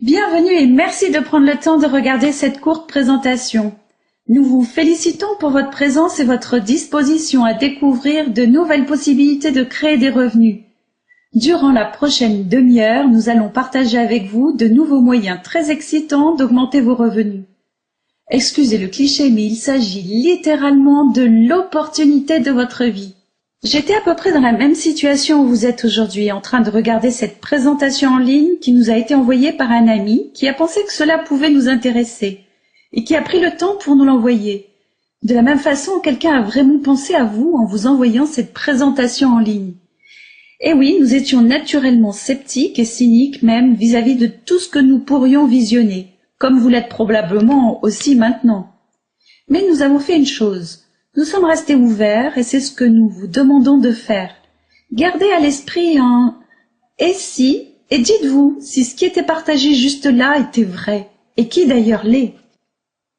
Bienvenue et merci de prendre le temps de regarder cette courte présentation. Nous vous félicitons pour votre présence et votre disposition à découvrir de nouvelles possibilités de créer des revenus. Durant la prochaine demi-heure, nous allons partager avec vous de nouveaux moyens très excitants d'augmenter vos revenus. Excusez le cliché, mais il s'agit littéralement de l'opportunité de votre vie. J'étais à peu près dans la même situation où vous êtes aujourd'hui, en train de regarder cette présentation en ligne qui nous a été envoyée par un ami qui a pensé que cela pouvait nous intéresser et qui a pris le temps pour nous l'envoyer. De la même façon, quelqu'un a vraiment pensé à vous en vous envoyant cette présentation en ligne. Et oui, nous étions naturellement sceptiques et cyniques même vis-à-vis de tout ce que nous pourrions visionner, comme vous l'êtes probablement aussi maintenant. Mais nous avons fait une chose. Nous sommes restés ouverts et c'est ce que nous vous demandons de faire. Gardez à l'esprit un « et si » et dites-vous si ce qui était partagé juste là était vrai, et qui d'ailleurs l'est.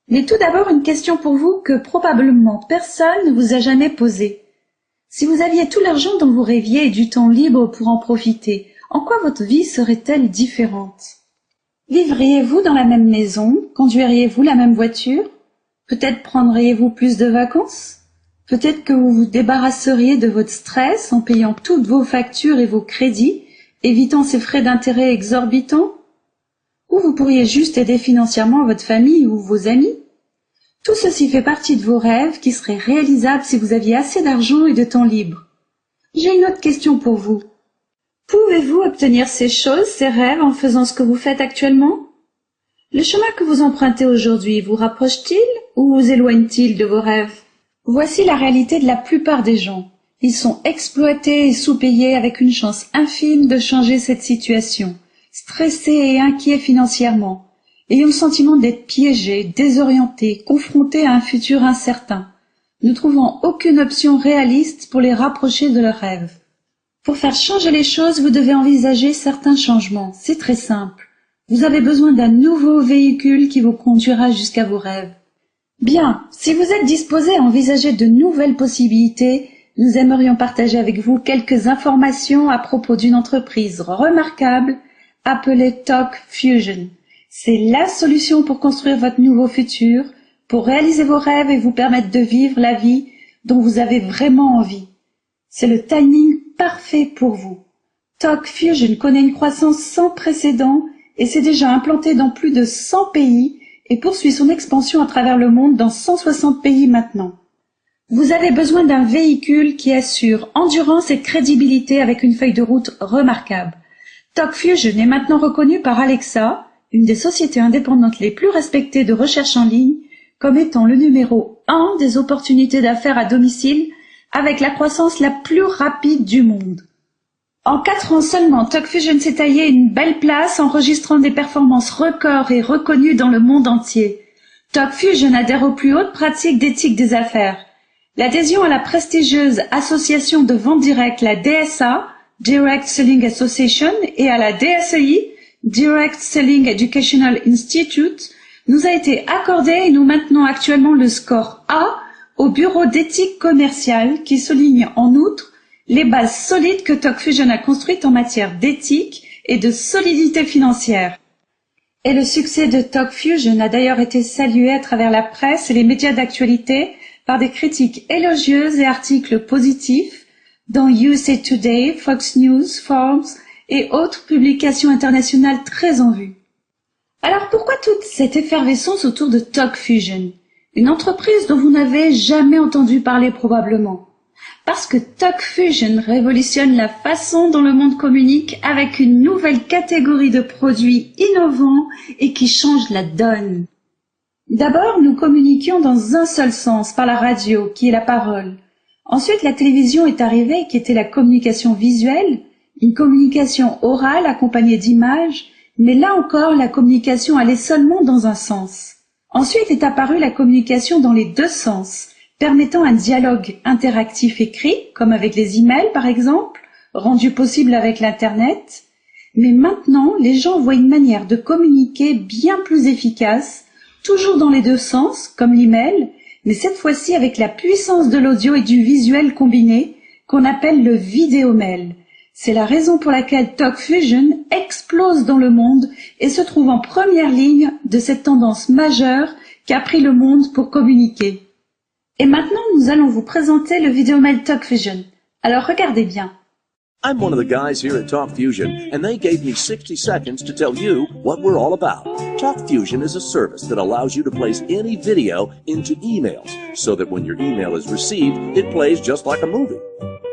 Mais tout d'abord une question pour vous que probablement personne ne vous a jamais posée. Si vous aviez tout l'argent dont vous rêviez et du temps libre pour en profiter, en quoi votre vie serait-elle différente? Vivriez-vous dans la même maison? Conduiriez-vous la même voiture? Peut-être prendriez-vous plus de vacances? Peut-être que vous vous débarrasseriez de votre stress en payant toutes vos factures et vos crédits, évitant ces frais d'intérêt exorbitants? Ou vous pourriez juste aider financièrement votre famille ou vos amis? Tout ceci fait partie de vos rêves qui seraient réalisables si vous aviez assez d'argent et de temps libre. J'ai une autre question pour vous. Pouvez-vous obtenir ces choses, ces rêves, en faisant ce que vous faites actuellement? Le chemin que vous empruntez aujourd'hui vous rapproche-t-il ou vous éloigne-t-il de vos rêves? Voici la réalité de la plupart des gens. Ils sont exploités et sous-payés avec une chance infime de changer cette situation, stressés et inquiets financièrement, ayant le sentiment d'être piégés, désorientés, confrontés à un futur incertain, ne trouvant aucune option réaliste pour les rapprocher de leurs rêves. Pour faire changer les choses, vous devez envisager certains changements. C'est très simple. Vous avez besoin d'un nouveau véhicule qui vous conduira jusqu'à vos rêves. Bien, si vous êtes disposé à envisager de nouvelles possibilités, nous aimerions partager avec vous quelques informations à propos d'une entreprise remarquable appelée Talk Fusion. C'est la solution pour construire votre nouveau futur, pour réaliser vos rêves et vous permettre de vivre la vie dont vous avez vraiment envie. C'est le timing parfait pour vous. Talk Fusion connaît une croissance sans précédent et s'est déjà implanté dans plus de 100 pays et poursuit son expansion à travers le monde dans 160 pays maintenant. Vous avez besoin d'un véhicule qui assure endurance et crédibilité avec une feuille de route remarquable. Talk Fusion est maintenant reconnu par Alexa, une des sociétés indépendantes les plus respectées de recherche en ligne, comme étant le numéro 1 des opportunités d'affaires à domicile avec la croissance la plus rapide du monde. En 4 ans seulement, Talk Fusion s'est taillé une belle place, enregistrant des performances records et reconnues dans le monde entier. Talk Fusion adhère aux plus hautes pratiques d'éthique des affaires. L'adhésion à la prestigieuse association de vente directe, la DSA, Direct Selling Association, et à la DSEI, Direct Selling Educational Institute, nous a été accordée et nous maintenons actuellement le score A au Bureau d'éthique commerciale qui souligne en outre les bases solides que Talk Fusion a construites en matière d'éthique et de solidité financière. Et le succès de Talk Fusion a d'ailleurs été salué à travers la presse et les médias d'actualité par des critiques élogieuses et articles positifs dans USA Today, Fox News, Forbes et autres publications internationales très en vue. Alors pourquoi toute cette effervescence autour de Talk Fusion, une entreprise dont vous n'avez jamais entendu parler probablement? Parce que Talk Fusion révolutionne la façon dont le monde communique avec une nouvelle catégorie de produits innovants et qui change la donne. D'abord, nous communiquions dans un seul sens, par la radio, qui est la parole. Ensuite, la télévision est arrivée, qui était la communication visuelle, une communication orale accompagnée d'images, mais là encore, la communication allait seulement dans un sens. Ensuite est apparue la communication dans les deux sens, permettant un dialogue interactif écrit, comme avec les emails par exemple, rendu possible avec l'Internet. Mais maintenant, les gens voient une manière de communiquer bien plus efficace, toujours dans les deux sens, comme l'email, mais cette fois-ci avec la puissance de l'audio et du visuel combiné, qu'on appelle le vidéomail. C'est la raison pour laquelle TalkFusion explose dans le monde et se trouve en première ligne de cette tendance majeure qu'a pris le monde pour communiquer. Et maintenant, nous allons vous présenter le vidéomail TalkFusion. Alors regardez bien. I'm one of the guys here at TalkFusion, and they gave me 60 seconds to tell you what we're all about. TalkFusion is a service that allows you to place any video into emails, so that when your email is received, it plays just like a movie.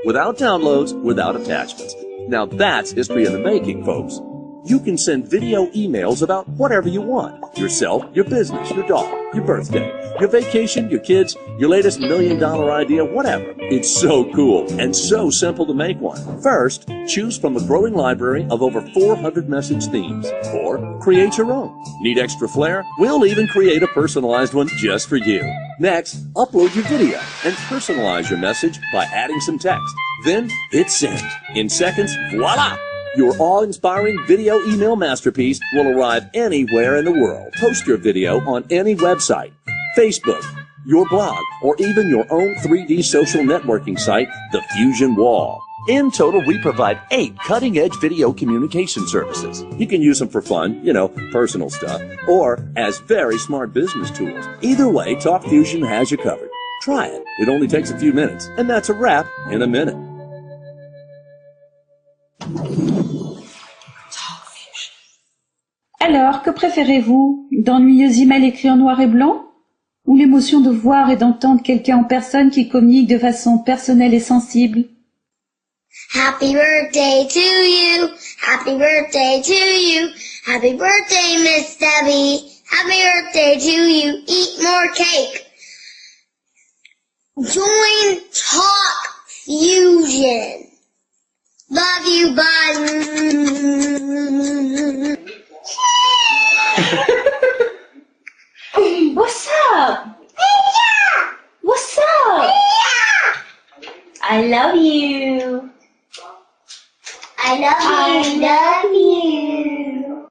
Without downloads, without attachments. Now that's history in the making, folks. You can send video emails about whatever you want. Yourself, your business, your dog, your birthday, your vacation, your kids, your latest $1 million idea, whatever. It's so cool and so simple to make one. First, choose from a growing library of over 400 message themes, or create your own. Need extra flair? We'll even create a personalized one just for you. Next, upload your video and personalize your message by adding some text. Then hit send. In seconds, voila! Your awe-inspiring video email masterpiece will arrive anywhere in the world. Post your video on any website, Facebook, your blog, or even your own 3D social networking site, the Fusion Wall. In total, we provide 8 cutting-edge video communication services. You can use them for fun, personal stuff, or as very smart business tools. Either way, TalkFusion has you covered. Try it. It only takes a few minutes, and that's a wrap in a minute. Alors, que préférez-vous? D'ennuyeux emails écrits en noir et blanc? Ou l'émotion de voir et d'entendre quelqu'un en personne qui communique de façon personnelle et sensible? Happy birthday to you, happy birthday to you, happy birthday Miss Debbie, happy birthday to you, eat more cake. Join TalkFusion. Love you, bye. What's up? What's up? I love you. I love you.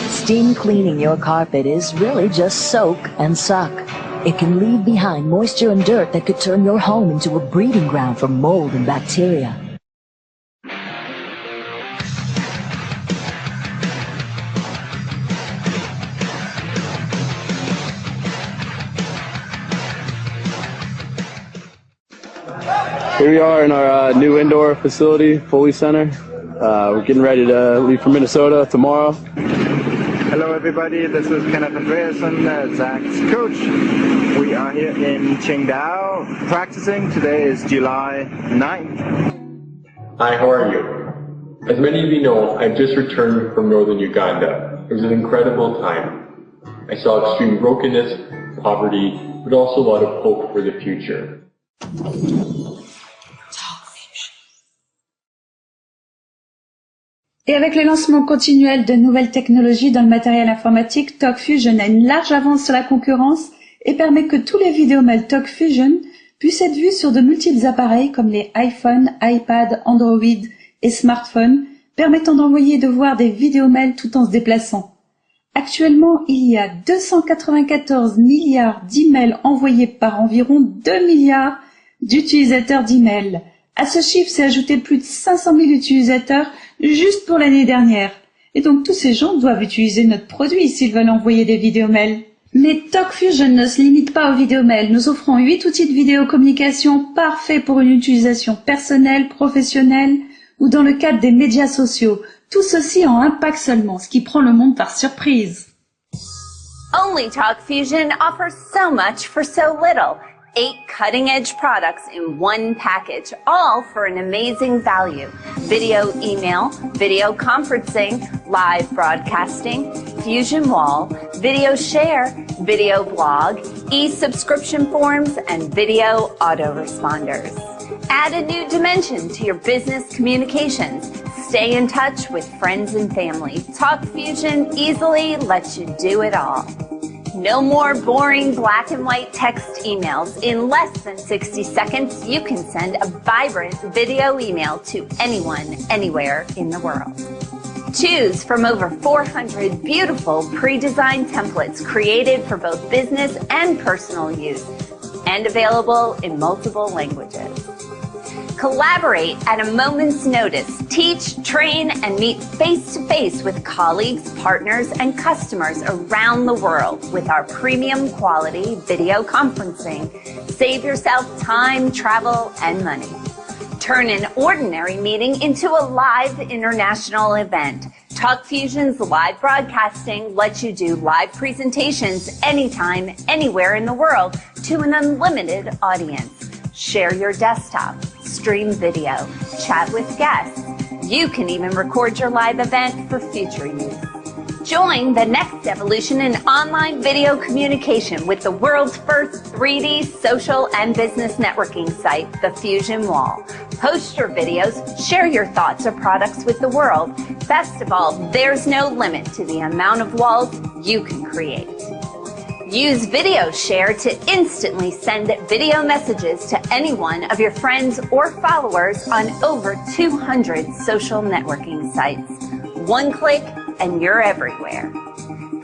Steam cleaning your carpet is really just soak and suck. It can leave behind moisture and dirt that could turn your home into a breeding ground for mold and bacteria. Here we are in our new indoor facility, Foley Center. We're getting ready to leave for Minnesota tomorrow. Hello everybody, this is Kenneth Andreasen, Zach's coach. We are here in Qingdao practicing. Today is July 9th. Hi, how are you? As many of you know, I just returned from northern Uganda. It was an incredible time. I saw extreme brokenness, poverty, but also a lot of hope for the future. Et avec le lancement continuel de nouvelles technologies dans le matériel informatique, TalkFusion a une large avance sur la concurrence et permet que tous les vidéomails TalkFusion puissent être vus sur de multiples appareils comme les iPhone, iPad, Android et smartphones, permettant d'envoyer et de voir des vidéomails tout en se déplaçant. Actuellement, il y a 294 milliards d'emails envoyés par environ 2 milliards d'utilisateurs d'emails. À ce chiffre s'est ajouté plus de 500 000 utilisateurs juste pour l'année dernière. Et donc tous ces gens doivent utiliser notre produit s'ils veulent envoyer des vidéomails. Mais TalkFusion ne se limite pas aux vidéomails. Nous offrons 8 outils de vidéocommunication parfaits pour une utilisation personnelle, professionnelle ou dans le cadre des médias sociaux. Tout ceci en un pack seulement, ce qui prend le monde par surprise. Only TalkFusion offers so much for so little. 8 cutting-edge products in one package, all for an amazing value. Video email, video conferencing, live broadcasting, Fusion Wall, video share, video blog, e-subscription forms, and video autoresponders. Add a new dimension to your business communications. Stay in touch with friends and family. TalkFusion easily lets you do it all. No more boring black and white text emails. In less than 60 seconds, you can send a vibrant video email to anyone, anywhere in the world. Choose from over 400 beautiful pre-designed templates created for both business and personal use. and available in multiple languages. Collaborate at a moment's notice. Teach, train, and meet face-to-face with colleagues, partners, and customers around the world with our premium quality video conferencing. Save yourself time, travel, and money. Turn an ordinary meeting into a live international event. TalkFusion's live broadcasting lets you do live presentations anytime, anywhere in the world to an unlimited audience. Share your desktop, stream video, chat with guests. You can even record your live event for future use. Join the next evolution in online video communication with the world's first 3D social and business networking site, the Fusion Wall. Post your videos, share your thoughts or products with the world. Best of all, there's no limit to the amount of walls you can create. Use Video Share to instantly send video messages to any one of your friends or followers on over 200 social networking sites. One click and you're everywhere.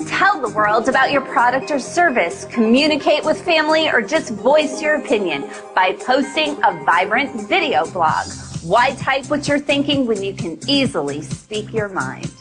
Tell the world about your product or service, communicate with family, or just voice your opinion by posting a vibrant video blog. Why type what you're thinking when you can easily speak your mind?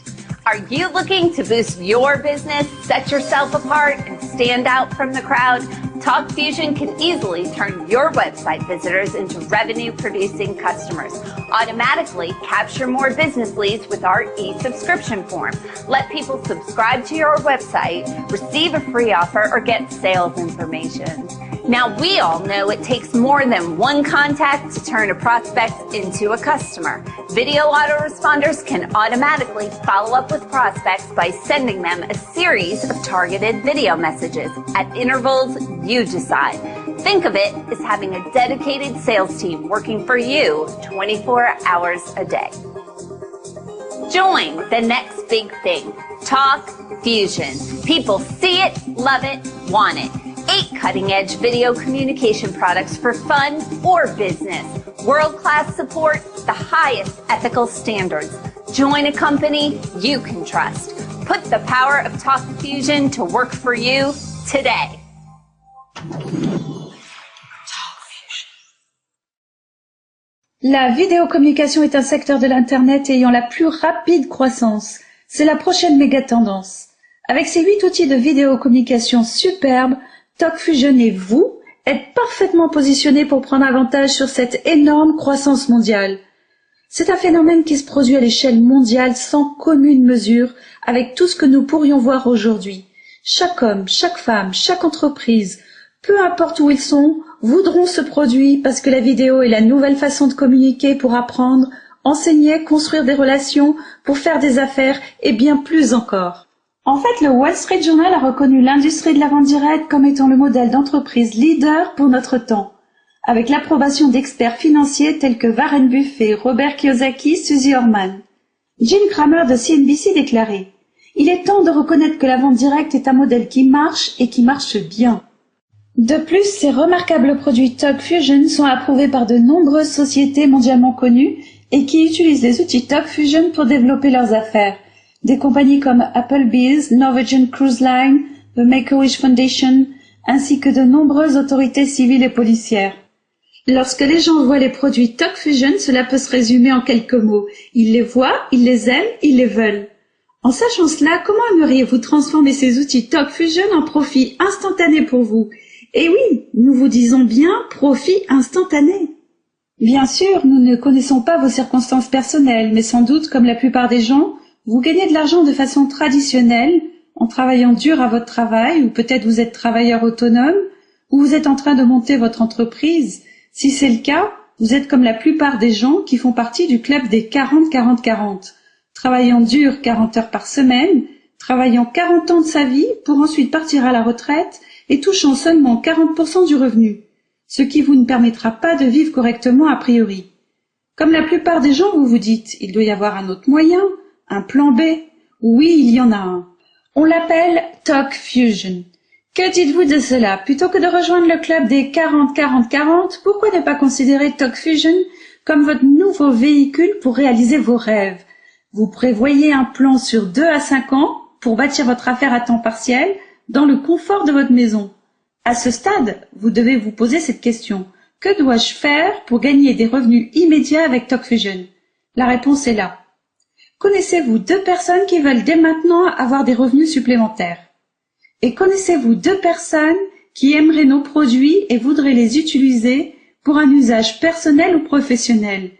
Are you looking to boost your business, set yourself apart, and stand out from the crowd? TalkFusion can easily turn your website visitors into revenue-producing customers. Automatically capture more business leads with our e-subscription form. Let people subscribe to your website, receive a free offer, or get sales information. Now, we all know it takes more than one contact to turn a prospect into a customer. Video autoresponders can automatically follow up with prospects by sending them a series of targeted video messages at intervals you decide. Think of it as having a dedicated sales team working for you 24 hours a day. Join the next big thing, TalkFusion. People see it, love it, want it. 8 cutting-edge video communication products for fun or business. World-class support, the highest ethical standards. Join a company you can trust. Put the power of TalkFusion to work for you today. La vidéocommunication est un secteur de l'Internet ayant la plus rapide croissance. C'est la prochaine méga tendance. Avec ses 8 outils de vidéocommunication superbes, TalkFusion et vous êtes parfaitement positionnés pour prendre avantage sur cette énorme croissance mondiale. C'est un phénomène qui se produit à l'échelle mondiale sans commune mesure avec tout ce que nous pourrions voir aujourd'hui. Chaque homme, chaque femme, chaque entreprise, peu importe où ils sont, voudront ce produit parce que la vidéo est la nouvelle façon de communiquer pour apprendre, enseigner, construire des relations, pour faire des affaires et bien plus encore. En fait, le Wall Street Journal a reconnu l'industrie de la vente directe comme étant le modèle d'entreprise leader pour notre temps, avec l'approbation d'experts financiers tels que Warren Buffett, Robert Kiyosaki, Suzy Orman. Jim Cramer de CNBC déclarait « Il est temps de reconnaître que la vente directe est un modèle qui marche et qui marche bien. » De plus, ces remarquables produits TalkFusion sont approuvés par de nombreuses sociétés mondialement connues et qui utilisent les outils TalkFusion pour développer leurs affaires. Des compagnies comme Applebee's, Norwegian Cruise Line, the Make-A-Wish Foundation, ainsi que de nombreuses autorités civiles et policières. Lorsque les gens voient les produits TalkFusion, cela peut se résumer en quelques mots. Ils les voient, ils les aiment, ils les veulent. En sachant cela, comment aimeriez-vous transformer ces outils TalkFusion en profit instantané pour vous? Et oui, nous vous disons bien profit instantané. Bien sûr, nous ne connaissons pas vos circonstances personnelles, mais sans doute, comme la plupart des gens, vous gagnez de l'argent de façon traditionnelle, en travaillant dur à votre travail, ou peut-être vous êtes travailleur autonome, ou vous êtes en train de monter votre entreprise. Si c'est le cas, vous êtes comme la plupart des gens qui font partie du club des 40-40-40, travaillant dur 40 heures par semaine, travaillant 40 ans de sa vie pour ensuite partir à la retraite et touchant seulement 40% du revenu, ce qui vous ne permettra pas de vivre correctement a priori. Comme la plupart des gens, vous vous dites, il doit y avoir un autre moyen, un plan B. Oui, il y en a un. On l'appelle TalkFusion. Que dites-vous de cela? Plutôt que de rejoindre le club des 40-40-40, pourquoi ne pas considérer TalkFusion comme votre nouveau véhicule pour réaliser vos rêves? Vous prévoyez un plan sur 2 à 5 ans pour bâtir votre affaire à temps partiel dans le confort de votre maison. À ce stade, vous devez vous poser cette question. Que dois-je faire pour gagner des revenus immédiats avec TalkFusion? La réponse est là. Connaissez-vous 2 personnes qui veulent dès maintenant avoir des revenus supplémentaires? Et connaissez-vous 2 personnes qui aimeraient nos produits et voudraient les utiliser pour un usage personnel ou professionnel?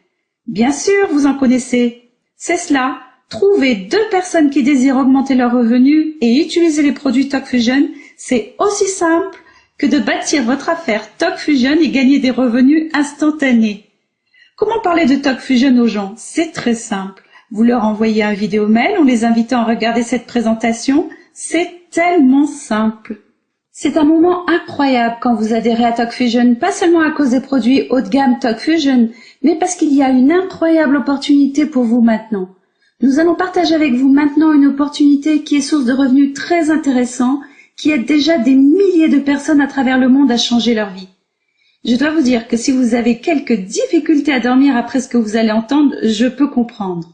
Bien sûr, vous en connaissez. C'est cela. Trouver 2 personnes qui désirent augmenter leurs revenus et utiliser les produits TalkFusion, c'est aussi simple que de bâtir votre affaire TalkFusion et gagner des revenus instantanés. Comment parler de TalkFusion aux gens? C'est très simple. Vous leur envoyez un vidéo mail en les invitant à regarder cette présentation. C'est tellement simple. C'est un moment incroyable quand vous adhérez à TalkFusion, pas seulement à cause des produits haut de gamme TalkFusion, mais parce qu'il y a une incroyable opportunité pour vous maintenant. Nous allons partager avec vous maintenant une opportunité qui est source de revenus très intéressants, qui aide déjà des milliers de personnes à travers le monde à changer leur vie. Je dois vous dire que si vous avez quelques difficultés à dormir après ce que vous allez entendre, je peux comprendre.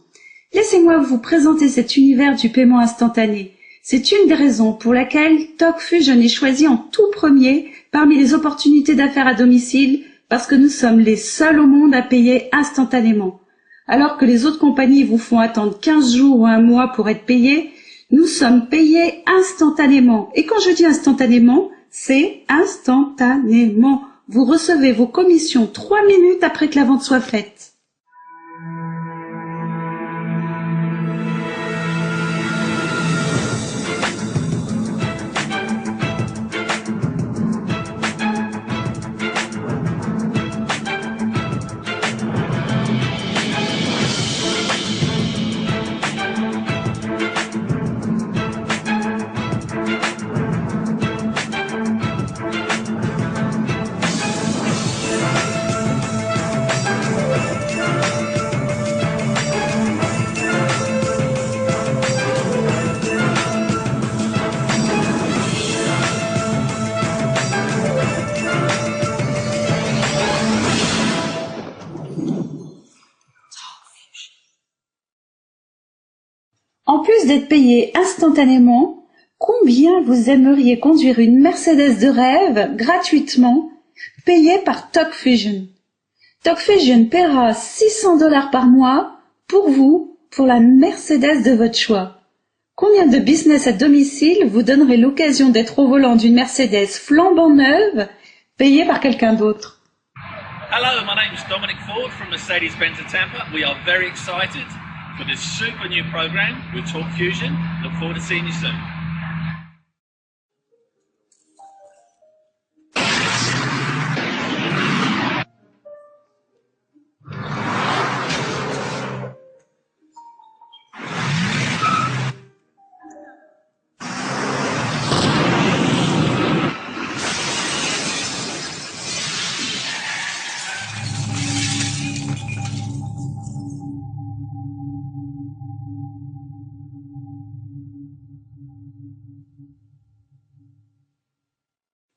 Laissez-moi vous présenter cet univers du paiement instantané. C'est une des raisons pour laquelle TalkFusion est choisi en tout premier parmi les opportunités d'affaires à domicile, parce que nous sommes les seuls au monde à payer instantanément. Alors que les autres compagnies vous font attendre 15 jours ou un mois pour être payés, nous sommes payés instantanément. Et quand je dis instantanément, c'est instantanément. Vous recevez vos commissions 3 minutes après que la vente soit faite. En plus d'être payé instantanément, combien vous aimeriez conduire une Mercedes de rêve gratuitement, payée par TalkFusion? TalkFusion paiera $600 par mois pour vous, pour la Mercedes de votre choix. Combien de business à domicile vous donnerait l'occasion d'être au volant d'une Mercedes flambant neuve, payée par quelqu'un d'autre? Hello, my name is Dominic Ford from Mercedes-Benz of Tampa. We are very excited for this super new program with TalkFusion. Look forward to seeing you soon.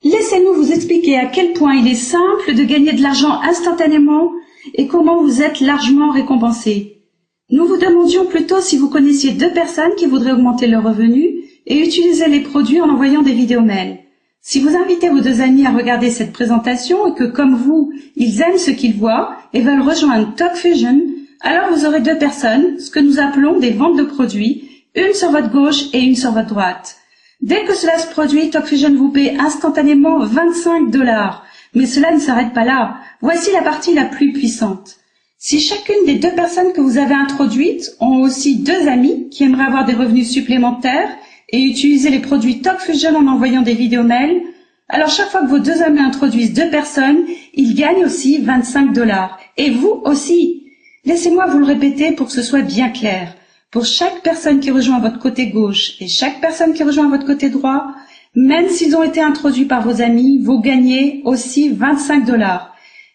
Laissez-nous vous expliquer à quel point il est simple de gagner de l'argent instantanément et comment vous êtes largement récompensé. Nous vous demandions plutôt si vous connaissiez 2 personnes qui voudraient augmenter leurs revenus et utiliser les produits en envoyant des vidéos mails. Si vous invitez vos 2 amis à regarder cette présentation et que, comme vous, ils aiment ce qu'ils voient et veulent rejoindre TalkFusion, alors vous aurez 2 personnes, ce que nous appelons des ventes de produits, une sur votre gauche et une sur votre droite. Dès que cela se produit, TalkFusion vous paie instantanément $25. Mais cela ne s'arrête pas là. Voici la partie la plus puissante. Si chacune des 2 personnes que vous avez introduites ont aussi 2 amis qui aimeraient avoir des revenus supplémentaires et utiliser les produits TalkFusion en envoyant des vidéos mails, alors chaque fois que vos 2 amis introduisent 2 personnes, ils gagnent aussi $25. Et vous aussi. Laissez-moi vous le répéter pour que ce soit bien clair. Pour chaque personne qui rejoint votre côté gauche et chaque personne qui rejoint votre côté droit, même s'ils ont été introduits par vos amis, vous gagnez aussi $25.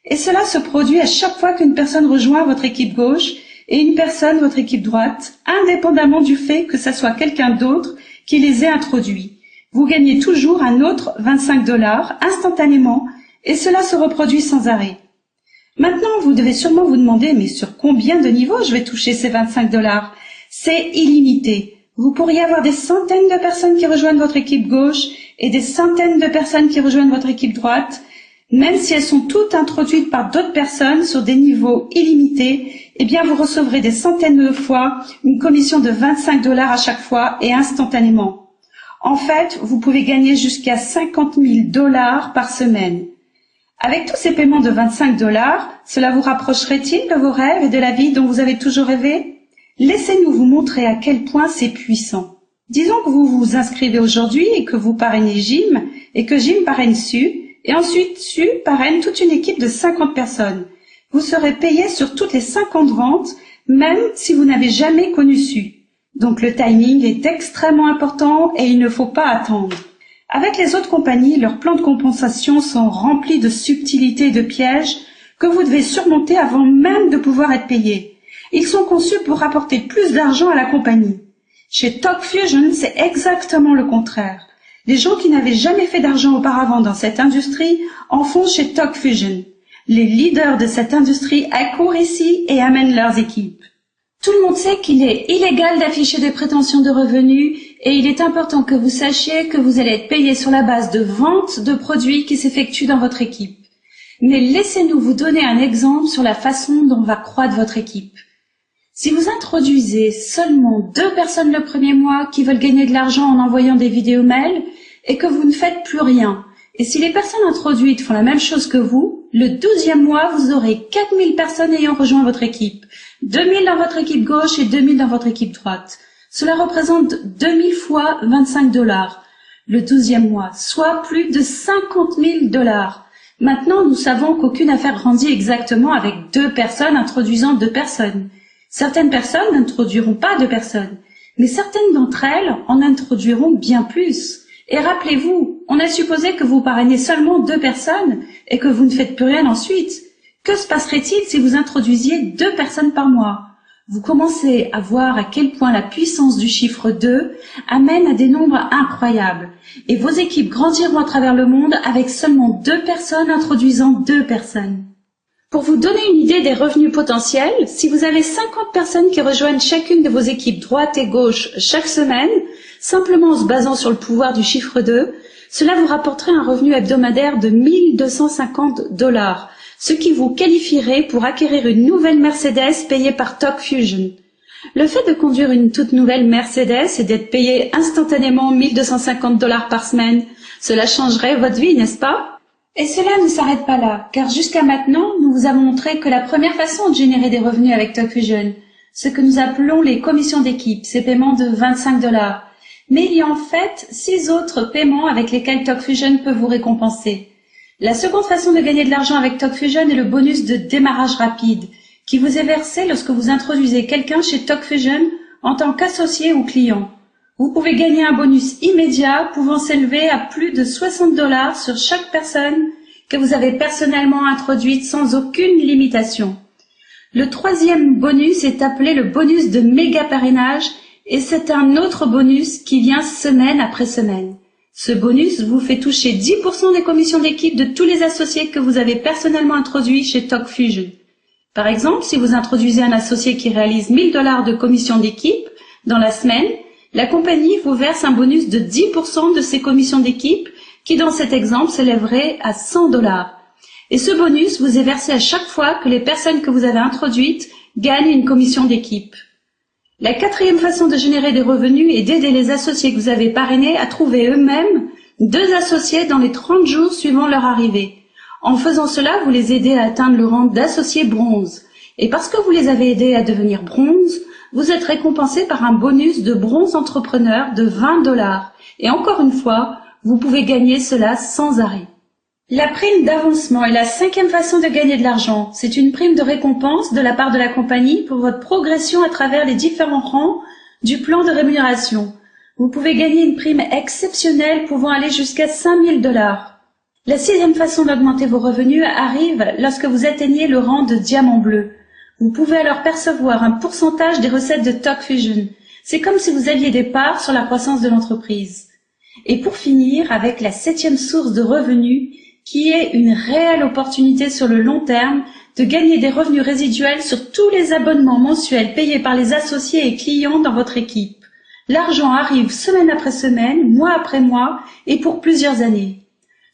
Et cela se produit à chaque fois qu'une personne rejoint votre équipe gauche et une personne votre équipe droite, indépendamment du fait que ce soit quelqu'un d'autre qui les ait introduits. Vous gagnez toujours un autre $25 instantanément et cela se reproduit sans arrêt. Maintenant, vous devez sûrement vous demander, mais sur combien de niveaux je vais toucher ces $25 ? C'est illimité. Vous pourriez avoir des centaines de personnes qui rejoignent votre équipe gauche et des centaines de personnes qui rejoignent votre équipe droite. Même si elles sont toutes introduites par d'autres personnes sur des niveaux illimités, eh bien vous recevrez des centaines de fois une commission de $25 à chaque fois et instantanément. En fait, vous pouvez gagner jusqu'à $50,000 par semaine. Avec tous ces paiements de $25, cela vous rapprocherait-il de vos rêves et de la vie dont vous avez toujours rêvé? Laissez-nous vous montrer à quel point c'est puissant. Disons que vous vous inscrivez aujourd'hui et que vous parrainez Jim et que Jim parraine Sue. Et ensuite, Sue parraine toute une équipe de 50 personnes. Vous serez payé sur toutes les 50 ventes, même si vous n'avez jamais connu Sue. Donc le timing est extrêmement important et il ne faut pas attendre. Avec les autres compagnies, leurs plans de compensation sont remplis de subtilités et de pièges que vous devez surmonter avant même de pouvoir être payé. Ils sont conçus pour rapporter plus d'argent à la compagnie. Chez TalkFusion, c'est exactement le contraire. Les gens qui n'avaient jamais fait d'argent auparavant dans cette industrie en font chez TalkFusion. Les leaders de cette industrie accourent ici et amènent leurs équipes. Tout le monde sait qu'il est illégal d'afficher des prétentions de revenus et il est important que vous sachiez que vous allez être payé sur la base de ventes de produits qui s'effectuent dans votre équipe. Mais laissez-nous vous donner un exemple sur la façon dont va croître votre équipe. Si vous introduisez seulement 2 personnes le premier mois qui veulent gagner de l'argent en envoyant des vidéos mail et que vous ne faites plus rien, et si les personnes introduites font la même chose que vous, le 12e mois, vous aurez 4000 personnes ayant rejoint votre équipe, 2000 dans votre équipe gauche et 2000 dans votre équipe droite. Cela représente 2000 fois $25. Le 12e mois, soit plus de $50,000. Maintenant, nous savons qu'aucune affaire grandit exactement avec 2 personnes introduisant 2 personnes. Certaines personnes n'introduiront pas 2 personnes, mais certaines d'entre elles en introduiront bien plus. Et rappelez-vous, on a supposé que vous parrainez seulement 2 personnes et que vous ne faites plus rien ensuite. Que se passerait-il si vous introduisiez 2 personnes par mois? Vous commencez à voir à quel point la puissance du chiffre 2 amène à des nombres incroyables. Et vos équipes grandiront à travers le monde avec seulement 2 personnes introduisant 2 personnes. Pour vous donner une idée des revenus potentiels, si vous avez 50 personnes qui rejoignent chacune de vos équipes droite et gauche chaque semaine, simplement en se basant sur le pouvoir du chiffre 2, cela vous rapporterait un revenu hebdomadaire de $1250, ce qui vous qualifierait pour acquérir une nouvelle Mercedes payée par TalkFusion. Le fait de conduire une toute nouvelle Mercedes et d'être payé instantanément $1250 par semaine, cela changerait votre vie, n'est-ce pas? Et cela ne s'arrête pas là, car jusqu'à maintenant, nous vous avons montré que la première façon de générer des revenus avec TalkFusion, ce que nous appelons les commissions d'équipe, ces paiements de $25. Mais il y a en fait 6 autres paiements avec lesquels TalkFusion peut vous récompenser. La seconde façon de gagner de l'argent avec TalkFusion est le bonus de démarrage rapide, qui vous est versé lorsque vous introduisez quelqu'un chez TalkFusion en tant qu'associé ou client. Vous pouvez gagner un bonus immédiat pouvant s'élever à plus de $60 sur chaque personne que vous avez personnellement introduite sans aucune limitation. Le troisième bonus est appelé le bonus de méga parrainage et c'est un autre bonus qui vient semaine après semaine. Ce bonus vous fait toucher 10% des commissions d'équipe de tous les associés que vous avez personnellement introduits chez TalkFusion. Par exemple, si vous introduisez un associé qui réalise $1000 de commission d'équipe dans la semaine, la compagnie vous verse un bonus de 10% de ses commissions d'équipe qui, dans cet exemple, s'élèverait à $100. Et ce bonus vous est versé à chaque fois que les personnes que vous avez introduites gagnent une commission d'équipe. La quatrième façon de générer des revenus est d'aider les associés que vous avez parrainés à trouver eux-mêmes 2 associés dans les 30 jours suivant leur arrivée. En faisant cela, vous les aidez à atteindre le rang d'associé bronze. Et parce que vous les avez aidés à devenir bronze, vous êtes récompensé par un bonus de bronze entrepreneur de $20. Et encore une fois, vous pouvez gagner cela sans arrêt. La prime d'avancement est la 5e façon de gagner de l'argent. C'est une prime de récompense de la part de la compagnie pour votre progression à travers les différents rangs du plan de rémunération. Vous pouvez gagner une prime exceptionnelle pouvant aller jusqu'à $5000. La 6e façon d'augmenter vos revenus arrive lorsque vous atteignez le rang de diamant bleu. Vous pouvez alors percevoir un pourcentage des recettes de TalkFusion. C'est comme si vous aviez des parts sur la croissance de l'entreprise. Et pour finir, avec la 7e source de revenus, qui est une réelle opportunité sur le long terme de gagner des revenus résiduels sur tous les abonnements mensuels payés par les associés et clients dans votre équipe. L'argent arrive semaine après semaine, mois après mois et pour plusieurs années.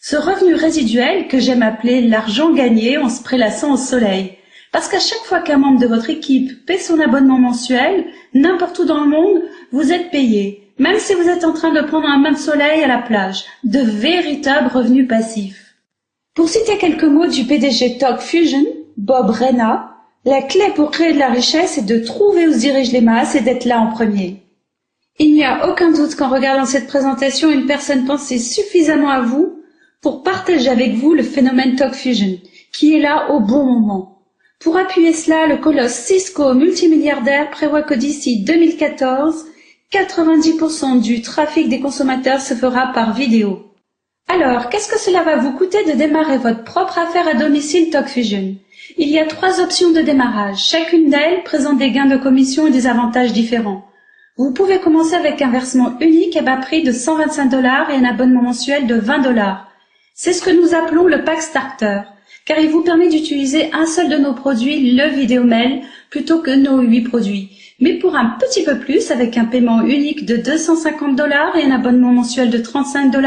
Ce revenu résiduel, que j'aime appeler l'argent gagné en se prélassant au soleil, parce qu'à chaque fois qu'un membre de votre équipe paie son abonnement mensuel, n'importe où dans le monde, vous êtes payé, même si vous êtes en train de prendre un bain de soleil à la plage, de véritables revenus passifs. Pour citer quelques mots du PDG Talk Fusion, Bob Reyna, la clé pour créer de la richesse est de trouver où se dirigent les masses et d'être là en premier. Il n'y a aucun doute qu'en regardant cette présentation, une personne pensait suffisamment à vous pour partager avec vous le phénomène Talk Fusion, qui est là au bon moment. Pour appuyer cela, le colosse Cisco multimilliardaire prévoit que d'ici 2014, 90% du trafic des consommateurs se fera par vidéo. Alors, qu'est-ce que cela va vous coûter de démarrer votre propre affaire à domicile Talk Fusion? Il y a 3 options de démarrage. Chacune d'elles présente des gains de commission et des avantages différents. Vous pouvez commencer avec un versement unique à bas prix de $125 et un abonnement mensuel de $20. C'est ce que nous appelons le pack starter, car il vous permet d'utiliser un seul de nos produits, le Vidéomail, plutôt que nos 8 produits. Mais pour un petit peu plus, avec un paiement unique de $250 et un abonnement mensuel de $35,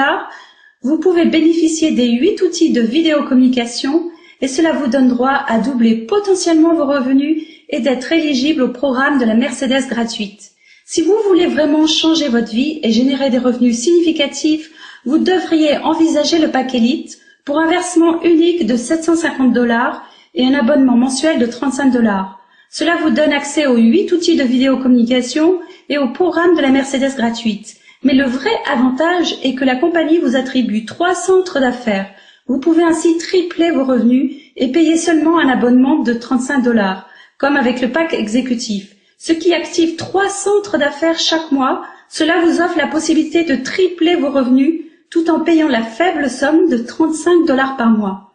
vous pouvez bénéficier des 8 outils de vidéocommunication et cela vous donne droit à doubler potentiellement vos revenus et d'être éligible au programme de la Mercedes gratuite. Si vous voulez vraiment changer votre vie et générer des revenus significatifs, vous devriez envisager le pack Elite pour un versement unique de $750 et un abonnement mensuel de $35. Cela vous donne accès aux 8 outils de vidéocommunication et au programme de la Mercedes gratuite. Mais le vrai avantage est que la compagnie vous attribue 3 centres d'affaires. Vous pouvez ainsi tripler vos revenus et payer seulement un abonnement de $35, comme avec le pack exécutif. Ce qui active 3 centres d'affaires chaque mois, cela vous offre la possibilité de tripler vos revenus tout en payant la faible somme de $35 par mois.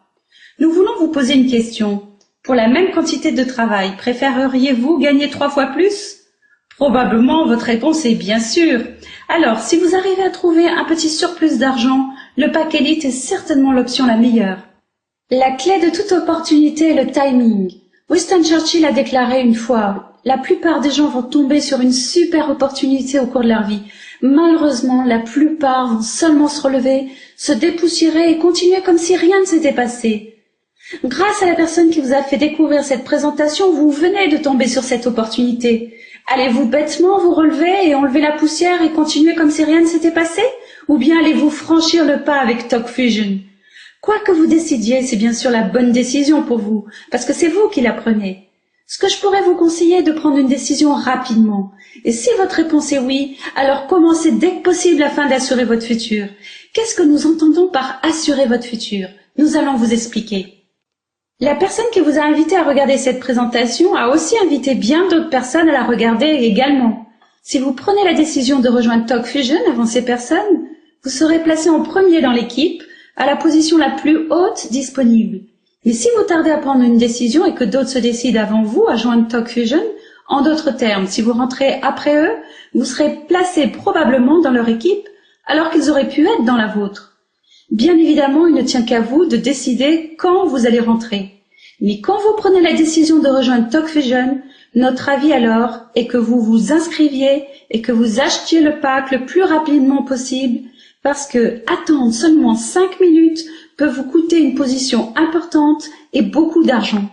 Nous voulons vous poser une question. Pour la même quantité de travail, préféreriez-vous gagner 3 fois plus? Probablement, votre réponse est bien sûr. Alors, si vous arrivez à trouver un petit surplus d'argent, le pack Elite est certainement l'option la meilleure. La clé de toute opportunité est le timing. Winston Churchill a déclaré une fois, la plupart des gens vont tomber sur une super opportunité au cours de leur vie. Malheureusement, la plupart vont seulement se relever, se dépoussiérer et continuer comme si rien ne s'était passé. Grâce à la personne qui vous a fait découvrir cette présentation, vous venez de tomber sur cette opportunité. Allez-vous bêtement vous relever et enlever la poussière et continuer comme si rien ne s'était passé? Ou bien allez-vous franchir le pas avec Talk Fusion? Quoi que vous décidiez, c'est bien sûr la bonne décision pour vous, parce que c'est vous qui la prenez. Ce que je pourrais vous conseiller est de prendre une décision rapidement. Et si votre réponse est oui, alors commencez dès que possible afin d'assurer votre futur. Qu'est-ce que nous entendons par assurer votre futur? Nous allons vous expliquer. La personne qui vous a invité à regarder cette présentation a aussi invité bien d'autres personnes à la regarder également. Si vous prenez la décision de rejoindre Talk Fusion avant ces personnes, vous serez placé en premier dans l'équipe, à la position la plus haute disponible. Et si vous tardez à prendre une décision et que d'autres se décident avant vous à joindre Talk Fusion, en d'autres termes, si vous rentrez après eux, vous serez placé probablement dans leur équipe alors qu'ils auraient pu être dans la vôtre. Bien évidemment, il ne tient qu'à vous de décider quand vous allez rentrer. Mais quand vous prenez la décision de rejoindre Talk Fusion, notre avis alors est que vous vous inscriviez et que vous achetiez le pack le plus rapidement possible parce que attendre seulement 5 minutes peut vous coûter une position importante et beaucoup d'argent.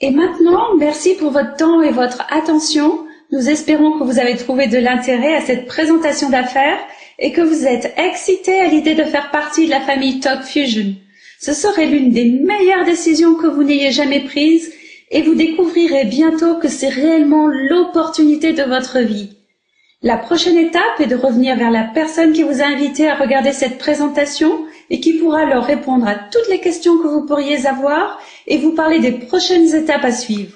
Et maintenant, merci pour votre temps et votre attention. Nous espérons que vous avez trouvé de l'intérêt à cette présentation d'affaires et que vous êtes excités à l'idée de faire partie de la famille Talk Fusion. Ce serait l'une des meilleures décisions que vous n'ayez jamais prises et vous découvrirez bientôt que c'est réellement l'opportunité de votre vie. La prochaine étape est de revenir vers la personne qui vous a invité à regarder cette présentation et qui pourra leur répondre à toutes les questions que vous pourriez avoir et vous parler des prochaines étapes à suivre.